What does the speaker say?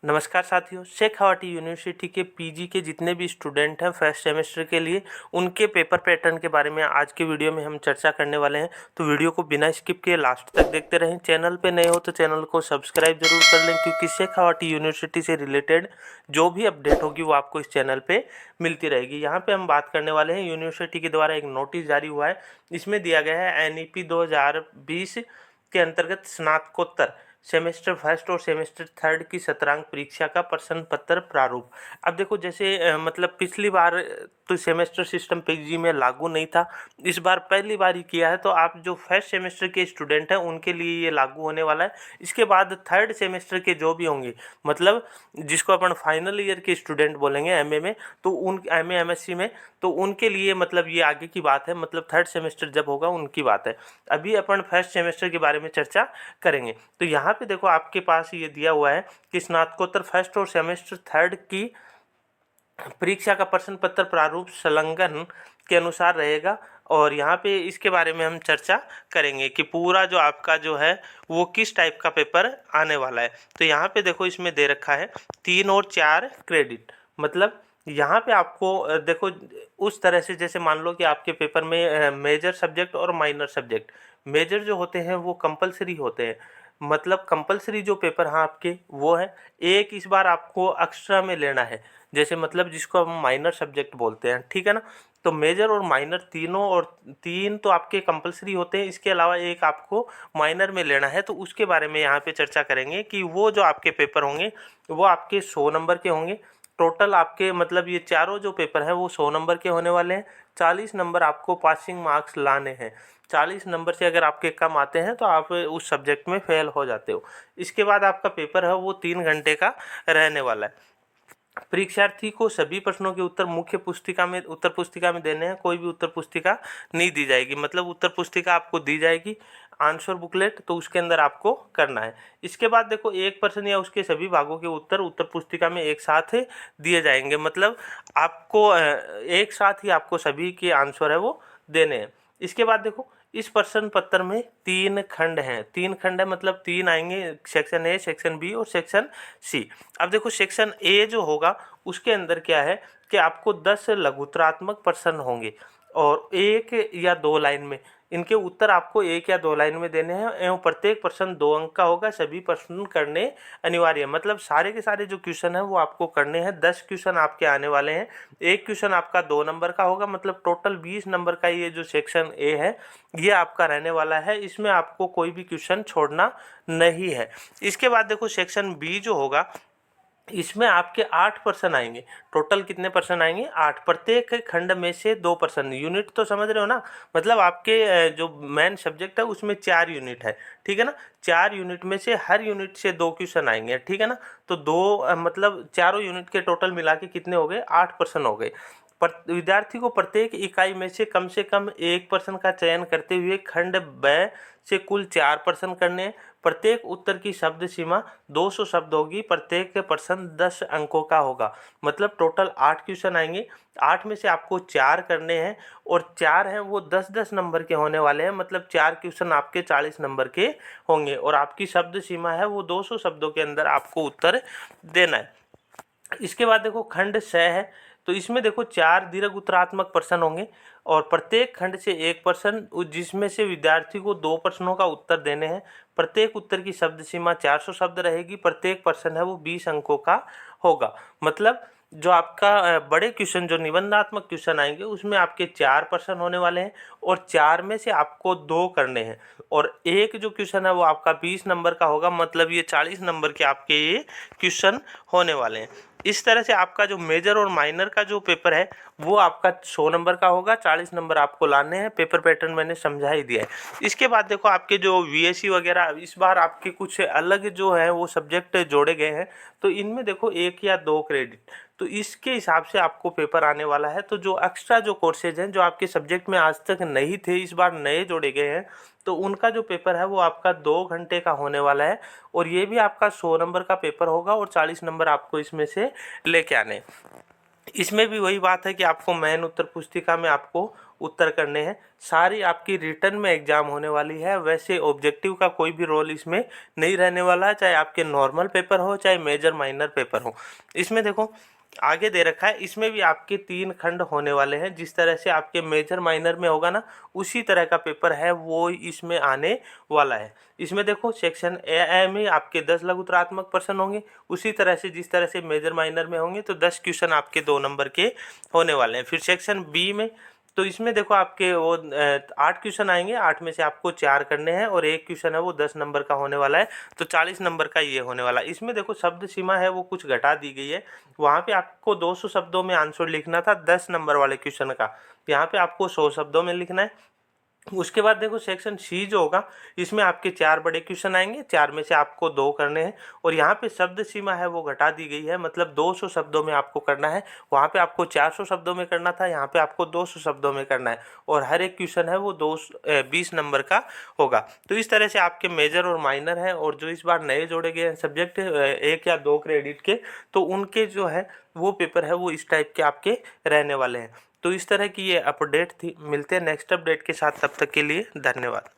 नमस्कार साथियों, शेखावाटी यूनिवर्सिटी के पीजी के जितने भी स्टूडेंट हैं फर्स्ट सेमेस्टर के लिए उनके पेपर पैटर्न के बारे में आज के वीडियो में हम चर्चा करने वाले हैं। तो वीडियो को बिना स्किप किए लास्ट तक देखते रहें। चैनल पे नए हो तो चैनल को सब्सक्राइब जरूर कर लें, क्योंकि शेखावाटी यूनिवर्सिटी से रिलेटेड जो भी अपडेट होगी वो आपको इस चैनल पर मिलती रहेगी। यहाँ पर हम बात करने वाले हैं, यूनिवर्सिटी के द्वारा एक नोटिस जारी हुआ है। इसमें दिया गया है NEP 2020 के अंतर्गत स्नातकोत्तर सेमेस्टर फर्स्ट और सेमेस्टर थर्ड की शतरंग परीक्षा का प्रश्न पत्र प्रारूप। अब देखो, जैसे मतलब पिछली बार तो सेमेस्टर सिस्टम पीजी में लागू नहीं था, इस बार पहली बार ही किया है। तो आप जो फर्स्ट सेमेस्टर के स्टूडेंट हैं उनके लिए ये लागू होने वाला है। इसके बाद थर्ड सेमेस्टर के जो भी होंगे, मतलब जिसको अपन फाइनल ईयर के स्टूडेंट बोलेंगे एमए में, तो उन एमए एमएससी में, तो उनके लिए मतलब ये आगे की बात है। मतलब थर्ड सेमेस्टर जब होगा उनकी बात है। अभी अपन फर्स्ट सेमेस्टर के बारे में चर्चा करेंगे। तो यहाँ पे देखो, आपके पास ये दिया हुआ है कि स्नातकोत्तर फर्स्ट और सेमेस्टर थर्ड की परीक्षा का प्रश्न पत्र प्रारूप संलग्न के अनुसार रहेगा। और यहाँ पे इसके बारे में हम चर्चा करेंगे कि पूरा जो आपका जो है वो किस टाइप का पेपर आने वाला है। तो यहाँ पे देखो, इसमें दे रखा है 3 और 4 क्रेडिट। मतलब यहाँ पे आपको देखो उस तरह से, जैसे मान लो कि आपके पेपर में मेजर सब्जेक्ट और माइनर सब्जेक्ट, मेजर जो होते हैं वो कंपलसरी होते हैं। मतलब कंपलसरी जो पेपर हैं आपके वो है। एक इस बार आपको एक्स्ट्रा में लेना है, जैसे मतलब जिसको हम माइनर सब्जेक्ट बोलते हैं, ठीक है ना। तो मेजर और माइनर तीनों, और 3 तो आपके कंपलसरी होते हैं, इसके अलावा एक आपको माइनर में लेना है। तो उसके बारे में यहाँ पे चर्चा करेंगे कि वो जो आपके पेपर होंगे वो आपके 100 नंबर के होंगे। टोटल आपके मतलब ये चारों जो पेपर हैं वो 100 नंबर के होने वाले हैं। 40 नंबर आपको पासिंग मार्क्स लाने हैं। 40 नंबर से अगर आपके कम आते हैं तो आप उस सब्जेक्ट में फेल हो जाते हो। इसके बाद आपका पेपर है वो 3 घंटे का रहने वाला है। परीक्षार्थी को सभी प्रश्नों के उत्तर मुख्य पुस्तिका में, उत्तर पुस्तिका में देने हैं। कोई भी उत्तर पुस्तिका नहीं दी जाएगी। मतलब उत्तर पुस्तिका आपको दी जाएगी, आंसर बुकलेट, तो उसके अंदर आपको करना है। इसके बाद देखो, एक प्रश्न या उसके सभी भागों के उत्तर उत्तर पुस्तिका में एक साथ दिए जाएंगे। मतलब आपको एक साथ ही आपको सभी के आंसर है वो देने हैं। इसके बाद देखो, इस प्रश्न पत्र में 3 खंड हैं। 3 खंड है मतलब 3 आएंगे, सेक्शन ए, सेक्शन बी और सेक्शन सी। अब देखो, सेक्शन ए जो होगा उसके अंदर क्या है कि आपको 10 लघुत्तरात्मक प्रश्न होंगे और 1 या 2 लाइन में इनके उत्तर आपको 1 या 2 लाइन में देने हैं, एवं प्रत्येक प्रश्न 2 अंक का होगा। सभी प्रश्न करने अनिवार्य है। मतलब सारे के सारे जो क्वेश्चन है वो आपको करने हैं। 10 क्वेश्चन आपके आने वाले हैं। एक क्वेश्चन आपका 2 नंबर का होगा। मतलब टोटल 20 नंबर का ये जो सेक्शन ए है ये आपका रहने वाला है। इसमें आपको कोई भी क्वेश्चन छोड़ना नहीं है। इसके बाद देखो, सेक्शन बी जो होगा इसमें आपके 8 पर्सन आएंगे। टोटल कितने पर्सन आएंगे? 8। प्रत्येक खंड में से 2 पर्सन। यूनिट तो समझ रहे हो ना। मतलब आपके जो मेन सब्जेक्ट है उसमें 4 यूनिट है, ठीक है ना। 4 यूनिट में से हर यूनिट से 2 क्वेश्चन आएंगे, ठीक है ना। तो 2 मतलब चारों यूनिट के टोटल मिला के कितने हो गए? 8 पर्सन हो गए। विद्यार्थी को प्रत्येक इकाई में से कम 1 पर्सन का चयन करते हुए खंड ब से कुल 4 पर्सन करने हैं। प्रत्येक उत्तर की शब्द सीमा 200 शब्द होगी। प्रत्येक प्रश्न 10 अंकों का होगा। मतलब टोटल 8 क्वेश्चन आएंगे। 8 में से आपको 4 करने हैं और 4 हैं वो 10-10 नंबर के होने वाले हैं। मतलब 4 क्वेश्चन आपके 40 नंबर के होंगे और आपकी शब्द सीमा है वो 200 शब्दों के अंदर आपको उत्तर देना है। इसके बाद देखो, खंड 6 है। तो इसमें देखो 4 दीर्घ उत्तरात्मक प्रश्न होंगे और प्रत्येक खंड से 1 प्रश्न, जिसमें से विद्यार्थी को 2 प्रश्नों का उत्तर देने हैं। प्रत्येक उत्तर की शब्द सीमा 400 शब्द रहेगी। प्रत्येक प्रश्न है वो 20 अंकों का होगा। मतलब जो आपका बड़े क्वेश्चन, जो निबंधात्मक क्वेश्चन आएंगे उसमें आपके 4 प्रश्न होने वाले हैं और 4 में से आपको 2 करने हैं और एक जो क्वेश्चन है वो आपका 20 नंबर का होगा। मतलब ये 40 नंबर के आपके ये क्वेश्चन होने वाले हैं। इस तरह से आपका जो मेजर और माइनर का जो पेपर है वो आपका 100 नंबर का होगा। 40 नंबर आपको लाने हैं। पेपर पैटर्न मैंने समझा ही दिया है। इसके बाद देखो, आपके जो VSC वगैरह इस बार आपके कुछ अलग जो है वो सब्जेक्ट जोड़े गए हैं। तो इनमें देखो 1 या 2 क्रेडिट, तो इसके हिसाब से आपको पेपर आने वाला है। तो जो एक्स्ट्रा जो कोर्सेज हैं जो आपके सब्जेक्ट में आज तक नहीं थे, इस बार नए जोड़े गए हैं, तो उनका जो पेपर है वो आपका 2 घंटे का होने वाला है और ये भी आपका 100 नंबर का पेपर होगा और 40 नंबर आपको इसमें से लेके आने। इसमें भी वही बात है कि आपको मेन उत्तर पुस्तिका में आपको उत्तर करने हैं। सारी आपकी रिटर्न में एग्जाम होने वाली है। वैसे ऑब्जेक्टिव का कोई भी रोल इसमें नहीं रहने वाला है, चाहे आपके नॉर्मल पेपर हो चाहे मेजर माइनर पेपर हो। इसमें देखो आगे दे रखा है, इसमें भी आपके 3 खंड होने वाले हैं। जिस तरह से आपके मेजर माइनर में होगा ना, उसी तरह का पेपर है वो इसमें आने वाला है। इसमें देखो सेक्शन ए में आपके 10 लघुतरात्मक प्रश्न होंगे, उसी तरह से जिस तरह से मेजर माइनर में होंगे तो 10 क्वेश्चन आपके 2 नंबर के होने वाले हैं। फिर सेक्शन बी में तो इसमें देखो आपके वो 8 क्वेश्चन आएंगे, 8 में से आपको 4 करने हैं और एक क्वेश्चन है वो 10 नंबर का होने वाला है, तो 40 नंबर का ये होने वाला है। इसमें देखो शब्द सीमा है वो कुछ घटा दी गई है। वहाँ पे आपको 200 शब्दों में आंसर लिखना था 10 नंबर वाले क्वेश्चन का, यहाँ पे आपको 100 शब्दों में लिखना है। उसके बाद देखो सेक्शन सी जो होगा, इसमें आपके 4 बड़े क्वेश्चन आएंगे, 4 में से आपको 2 करने हैं और यहाँ पे शब्द सीमा है वो घटा दी गई है, मतलब 200 शब्दों में आपको करना है। वहाँ पे आपको 400 शब्दों में करना था, यहाँ पे आपको 200 शब्दों में करना है और हर एक क्वेश्चन है वो 20 नंबर का होगा। तो इस तरह से आपके मेजर और माइनर है, और जो इस बार नए जोड़े गए हैं सब्जेक्ट 1 या 2 क्रेडिट के, तो उनके जो है वो पेपर है वो इस टाइप के आपके रहने वाले हैं। तो इस तरह की ये अपडेट थी। मिलते हैं नेक्स्ट अपडेट के साथ, तब तक के लिए धन्यवाद।